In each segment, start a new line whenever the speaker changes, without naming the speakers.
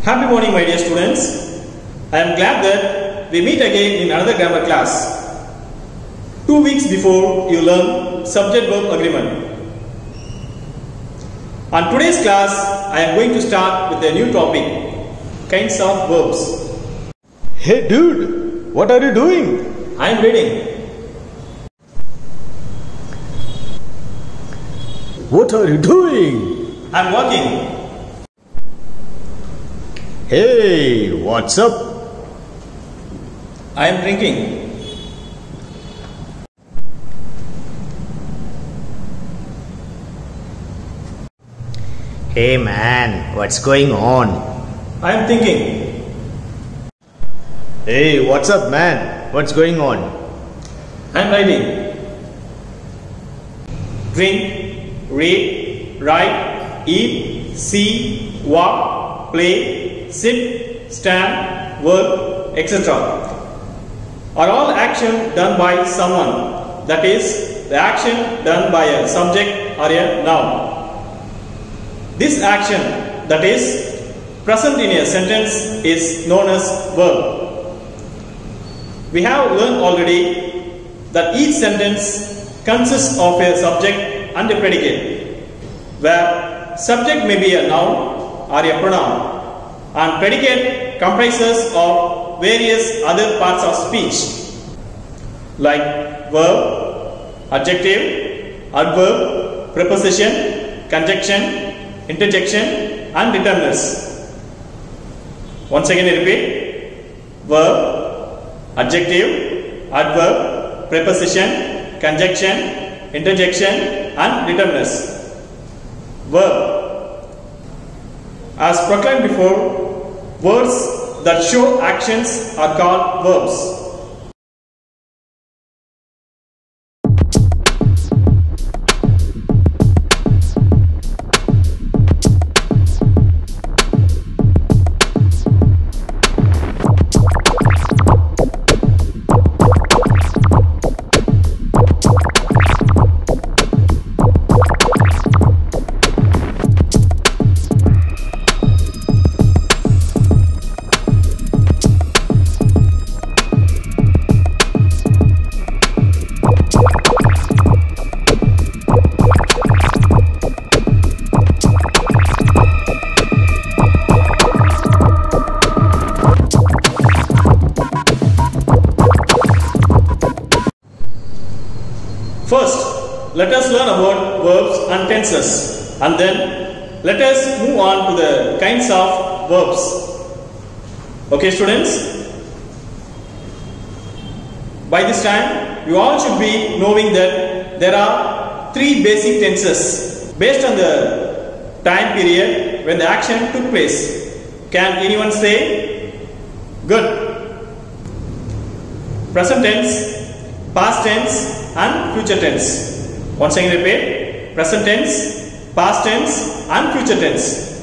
Happy morning, my dear students. I am glad that we meet again in another grammar class. 2 weeks before you learn subject-verb agreement. On today's class, I am going to start with a new topic, kinds of verbs.
Hey dude, what are you doing?
I am reading.
What are you doing?
I am working.
Hey, what's up?
I am drinking.
Hey man, what's going on?
I am thinking.
Hey, what's up man? What's going on?
I am writing. Drink, read, write, eat, see, walk, play, sit, stand, work, etc. are all action done by someone. That is, the action done by a subject or a noun. This action, that is, present in a sentence, is known as verb. We have learned already that each sentence consists of a subject and a predicate, where subject may be a noun or a pronoun, and predicate comprises of various other parts of speech, like verb, adjective, adverb, preposition, conjunction, interjection and determinants. Once again I repeat: verb, adjective, adverb, preposition, conjunction, interjection and determinants. Verb. As proclaimed before, words that show actions are called verbs. First, let us learn about verbs and tenses, and then let us move on to the kinds of verbs. Okay, students? By this time, you all should be knowing that there are 3 basic tenses based on the time period when the action took place. Can anyone say? Good. Present tense, past tense and future tense. Once again repeat: present tense, past tense and future tense.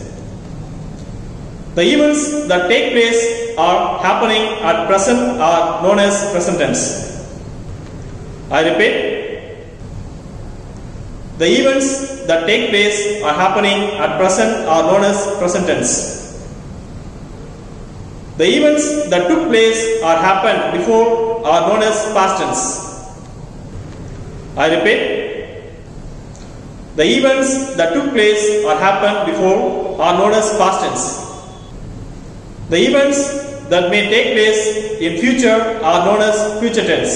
The events that take place are happening at present are known as present tense. I repeat: the events that take place are happening at present are known as present tense. The events that took place or happened before are known as past tense. I repeat: the events that took place or happened before are known as past tense. The events that may take place in future are known as future tense.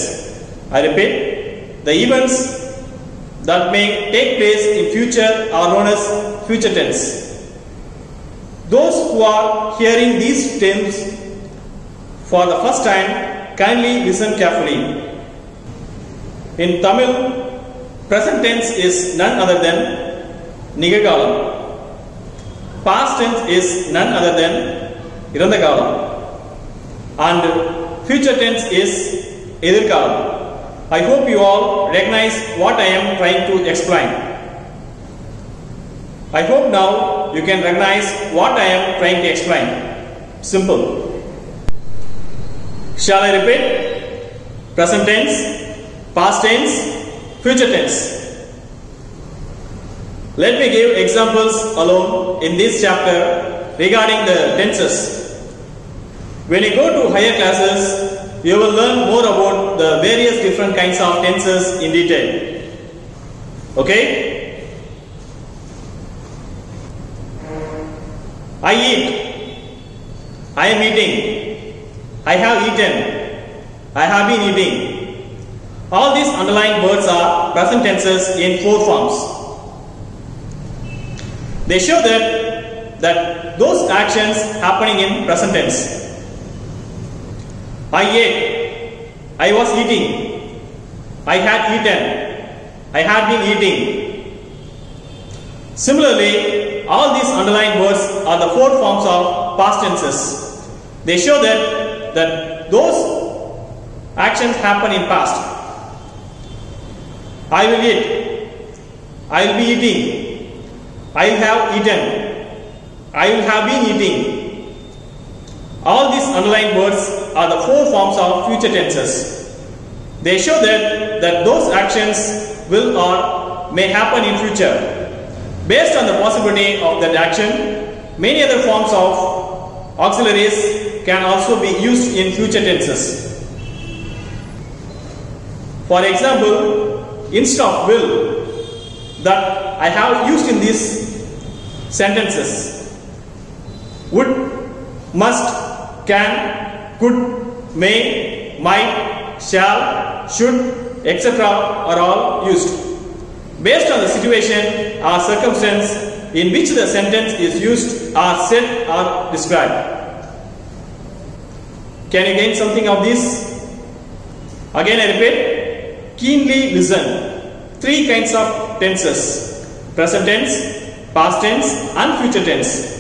I repeat: the events that may take place in future are known as future tense. Those who are hearing these terms for the first time, kindly listen carefully. In Tamil, present tense is none other than Nigagalam. Past tense is none other than Irandagalam. And future tense is Edirkalam. I hope you all recognize what I am trying to explain. I hope now you can recognize what I am trying to explain. Simple. Shall I repeat? Present tense, past tense, future tense. Let me give examples alone in this chapter regarding the tenses. When you go to higher classes, you will learn more about the various different kinds of tenses in detail. Okay? I eat. I am eating. I have eaten. I have been eating. All these underlined words are present tenses in 4 forms. They show that those actions happening in present tense. I ate. I was eating. I had eaten. I had been eating. Similarly, all these underlined words are the 4 forms of past tenses. They show that those actions happen in past. I will eat. I will be eating. I will have eaten. I will have been eating. All these underlined words are the 4 forms of future tenses. They show that those actions will or may happen in future. Based on the possibility of that action, many other forms of auxiliaries can also be used in future tenses. For example, instead of will that I have used in these sentences, would, must, can, could, may, might, shall, should, etc. are all used. Based on the situation or circumstance in which the sentence is used or said or described. Can you gain something of this? Again I repeat, keenly listen. 3 kinds of tenses: present tense, past tense and future tense.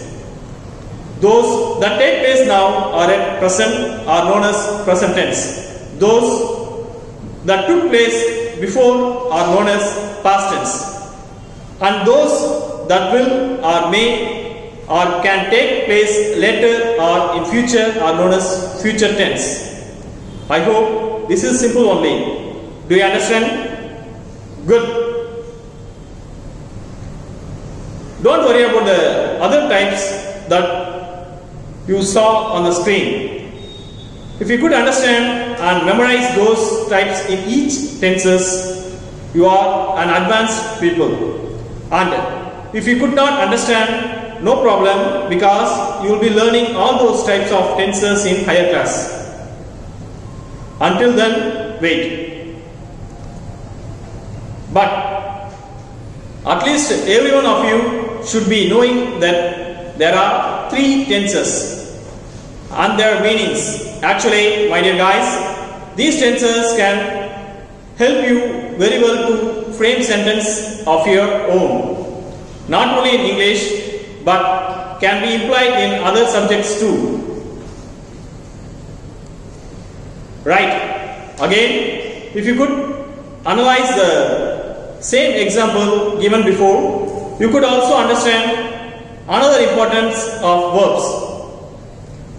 Those that take place now are at present are known as present tense. Those that took place before are known as past tense, and those that will or may or can take place later or in future are known as future tense. I hope this is simple only. Do you understand? Good. Don't worry about the other types that you saw on the screen. If you could understand and memorize those types in each tenses, you are an advanced people. And if you could not understand, no problem, because you will be learning all those types of tenses in higher class. Until then, wait. But at least every one of you should be knowing that there are 3 tenses and their meanings. Actually, my dear guys, these tenses can help you very well to frame sentence of your own. Not only in English, but can be implied in other subjects too. Right. Again, if you could analyze the same example given before, you could also understand another importance of verbs.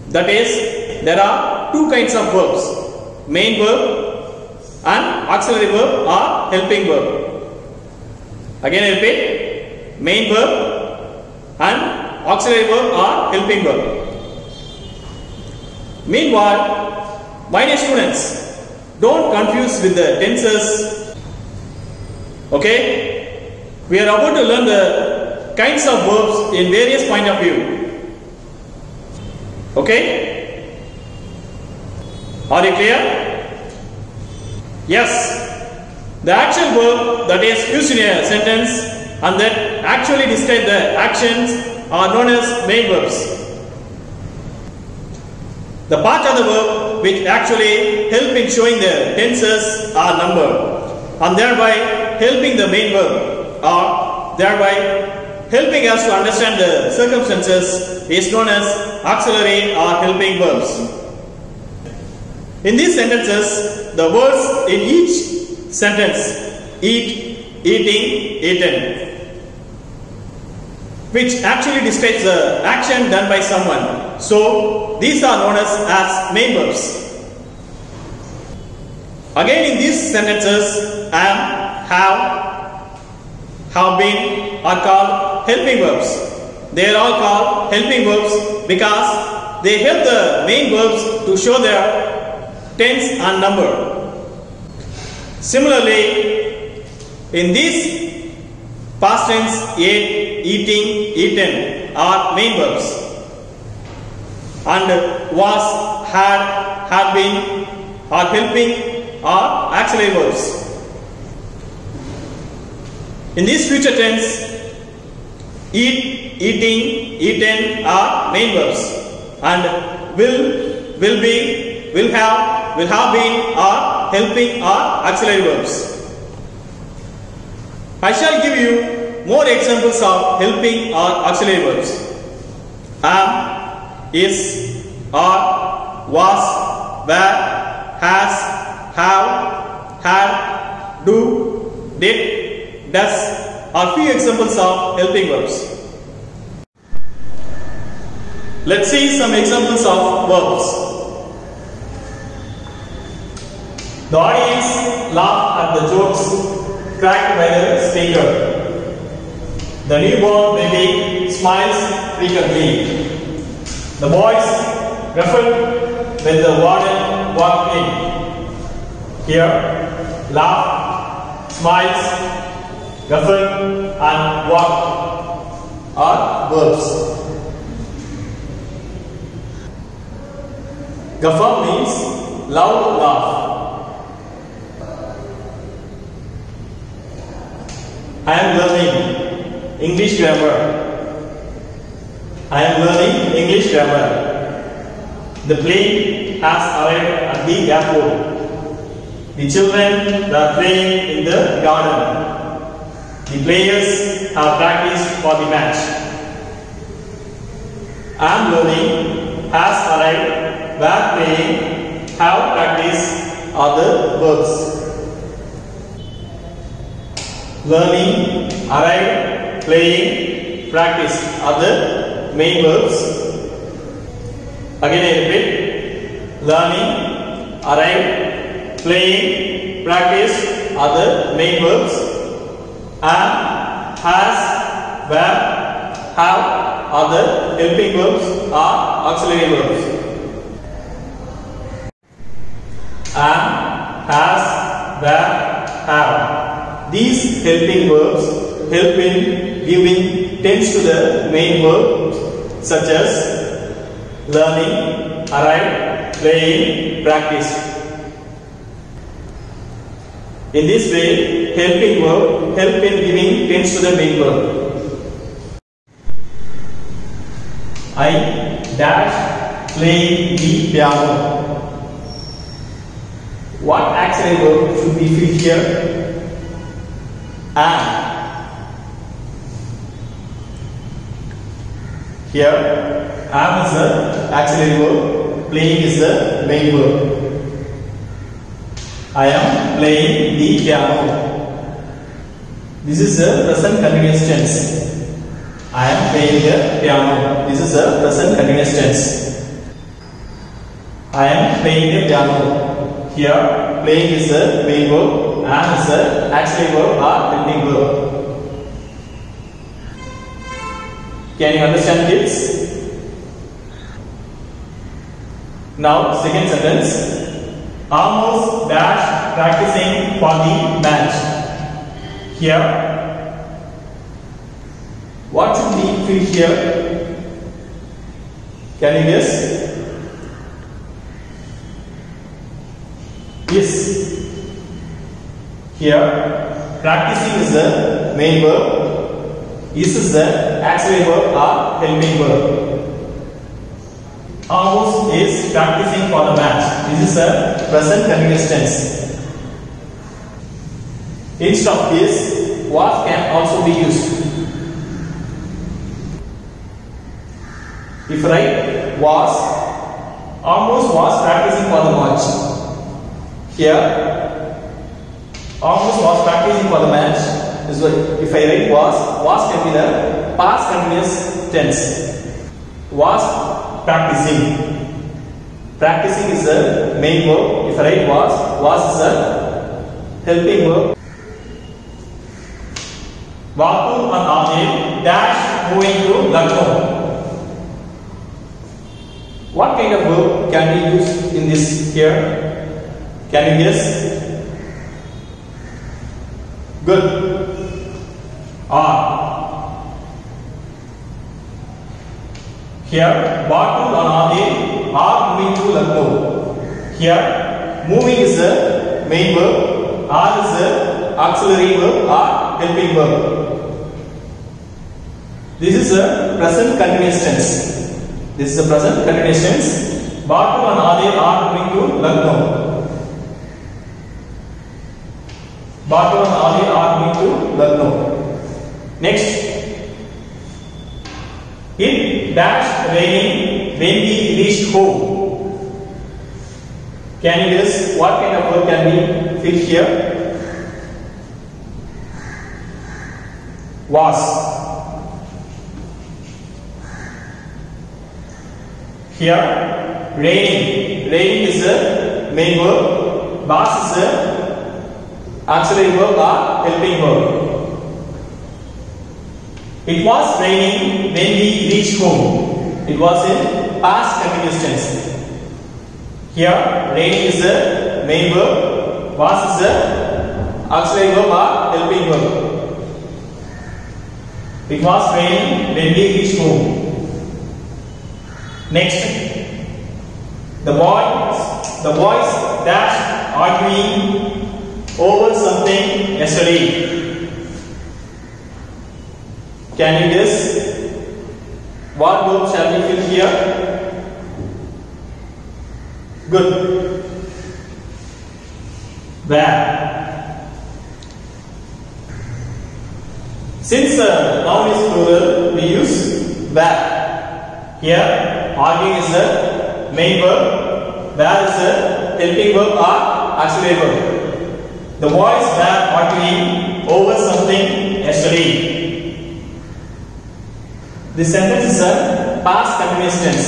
That is, there are 2 kinds of verbs: main verb and auxiliary verb or helping verb. Again I repeat, main verb and auxiliary verb or helping verb. Meanwhile, my dear students, don't confuse with the tenses. Okay? We are about to learn the kinds of verbs in various point of view. Okay? Are you clear? Yes, the actual verb that is used in a sentence and that actually describe the actions are known as main verbs. The part of the verb which actually help in showing the tenses are numbered and thereby helping the main verb or thereby helping us to understand the circumstances is known as auxiliary or helping verbs. In these sentences, the words in each sentence, eat, eating, eaten, which actually describes the action done by someone. So, these are known as main verbs. Again in these sentences, am, have been are called helping verbs. They are all called helping verbs because they help the main verbs to show their tense and number. Similarly, in this past tense, ate, eating, eaten are main verbs, and was, had been, are helping are auxiliary verbs. In this future tense, eat, eating, eaten are main verbs, and will be, will have been are helping or auxiliary verbs. I shall give you more examples of helping or auxiliary verbs. Am, is, are, was, were, has, have, had, do, did, does are few examples of helping verbs. Let's see some examples of verbs. The audience laughed at the jokes cracked by the speaker. The newborn baby smiles frequently. The boys ruffled when the warden walked in. Here, laugh, smiles, ruffle and walk are verbs. Guffaw means loud laugh. I am learning English grammar. I am learning English grammar. The plane has arrived at the airport. The children are playing in the garden. The players have practiced for the match. I am learning has arrived, were playing, have practiced are the verbs. Learning, arrive, playing, practice are the main verbs. Again I repeat. Learning, arrive, playing, practice are the main verbs. Am, has, were, have are the helping verbs or auxiliary verbs. Am, has, were, have. These helping verbs help in giving tense to the main verbs such as learning, arrive, playing, practice. In this way, helping verb help in giving tense to the main verb. I dash playing the piano. What auxiliary verb should be filled here? Am. Here, am is the auxiliary verb, playing is the main verb. I am playing the piano. This is the present continuous tense. I am playing the piano. This is the present continuous tense. I am playing the piano. Here, playing is the main verb. Am is the auxiliary verb or helping verb. Can you understand this? Now, second sentence. Almost dash practicing for the match. Here, what should be filled here? Can you guess? Yes. Here, practicing is the main verb. Is the auxiliary verb or helping verb. Almost is practicing for the match. This is a present continuous tense. Instead of this, was can also be used. If write was, almost was practicing for the match. Here, almost was practicing for the match. If I write was can be the past continuous tense. Was practicing. Practicing is the main verb. If I write was is the helping verb. Batul and Adil dash moving to Lucknow. What kind of verb can we use in this here? Can you guess? Good. Are. Here, Batul and Adil are moving to Lucknow. Here, moving is the main verb, are is the auxiliary verb or helping verb. This is a present continuous tense. This is the present continuous tense. Batul and Adil are moving to Lucknow. Batul and Adil are moving to Lucknow. Next. It dashed raining when we reached home. Can you guess what kind of verb can we fill here? Was. Here, raining. Raining is the main verb. Was is the auxiliary verb or helping verb. It was raining when we reached home. It was in past continuous tense. Here, raining is the main verb. Was is the auxiliary verb or helping verb. It was raining when we reached home. Next, the boys dashed arguing over something yesterday. Can you guess what verb shall we fill here? Good. Where. Since noun is plural, we use where. Here, arguing is the main verb, where is the helping verb or auxiliary verb. The boys were arguing over something yesterday. This sentence is a past continuous tense.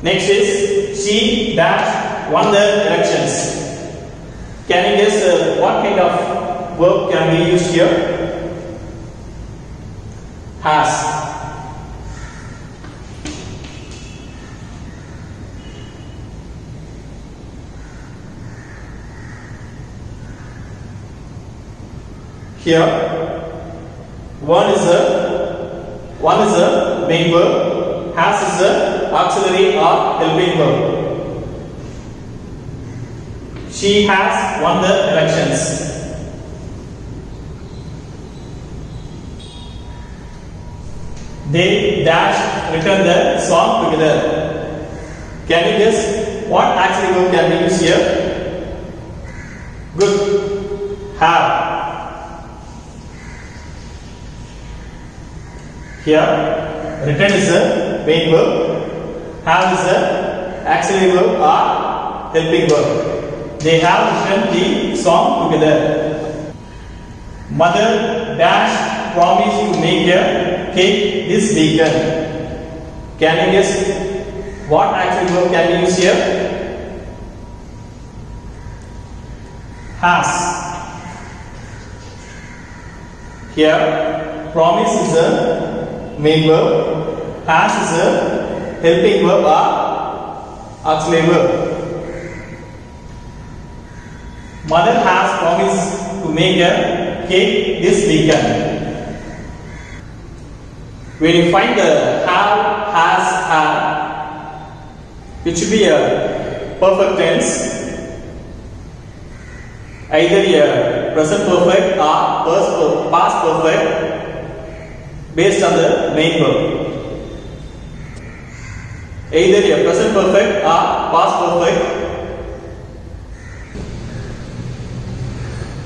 Next is she dash won the elections. Can you guess what kind of verb can we use here? Has. Here, one is a main verb, has is a auxiliary or helping verb. She has won the elections. They dash written the song together. Can you guess what auxiliary verb can we use here? Good. Have. Here, written is a main verb, have is a auxiliary verb or helping verb. They have written the song together. Mother dash promised to make a cake this weekend. Can you guess what auxiliary verb can we use here? Has. Here, promise is a main verb, has is a helping verb or auxiliary verb. Mother has promised to make a cake this weekend. When you find the have, has, have, it should be a perfect tense. Either a present perfect or past perfect based on the main verb. Either a present perfect or past perfect.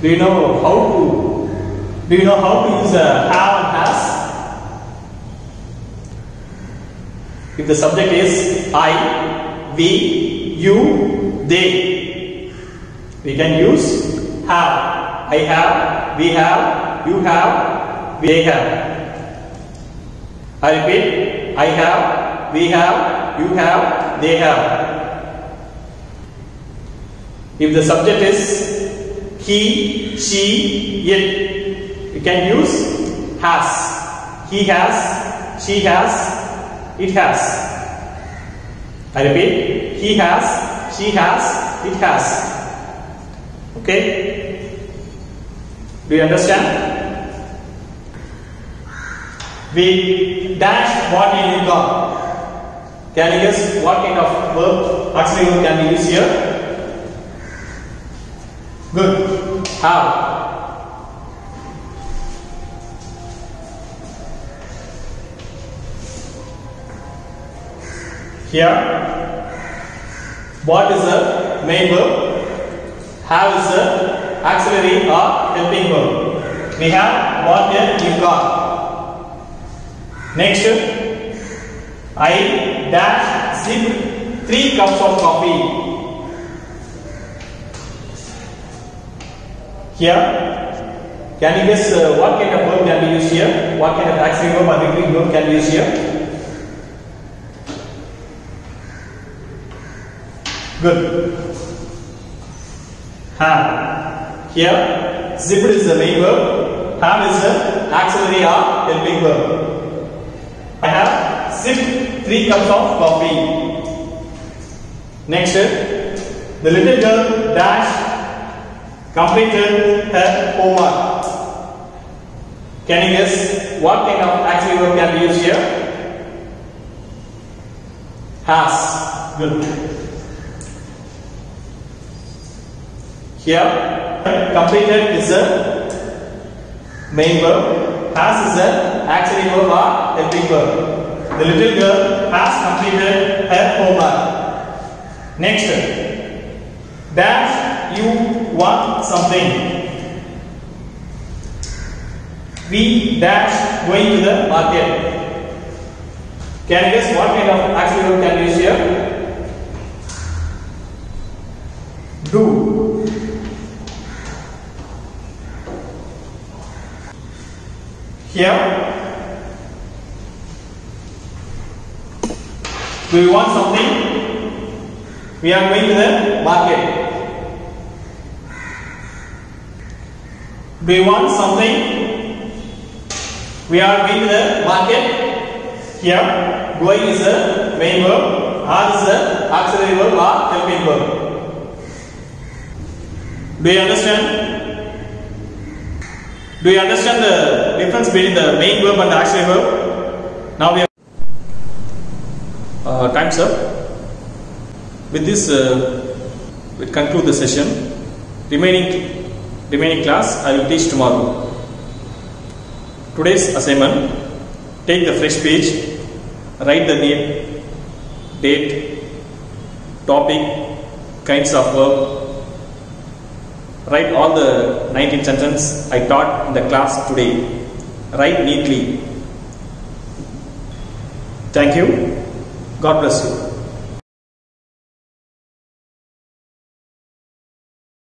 Do you know how to use a have and has? If the subject is I, we, you, they, we can use have. I have, we have, you have, they have. I repeat, I have, we have, you have, they have. If the subject is he, she, it can use has. He has, she has, it has. I repeat, he has, she has, it has. Okay? Do you understand? We dash what in got. Can you guess what kind of verb, auxiliary verb can we use here? Good. How? Here, what is the main verb? Have is the auxiliary or helping verb. We have what here you got. Next, I dash sipped 3 cups of coffee. Here, can you guess what kind of verb can we use here? What kind of auxiliary verb or helping verb can we use here? Good. Have. Here, zipped is the main verb. Have is the auxiliary or helping verb. I have sipped 3 cups of coffee. Next, the little girl dash completed her homework. Can you guess what kind of auxiliary verb can we use here? Has. Good. Here, completed is the main verb. Has is the auxiliary verb or helping verb. The little girl has completed her homework. Next, dash you want something. We dash going to the market. Can you guess what kind of auxiliary verb can we use here? Do. Here, do you want something? We are going to the market. Do you want something? We are going to the market. Here, going is the main verb, are is the auxiliary verb or helping verb. Do you understand? Do you understand the difference between the main verb and the auxiliary verb? Now we are time's up. With this, we conclude the session. Remaining class I will teach tomorrow. Today's assignment: take the fresh page, write the name, date, topic, kinds of verb. Write all the 19 sentences I taught in the class today. Write neatly. Thank you. God bless you.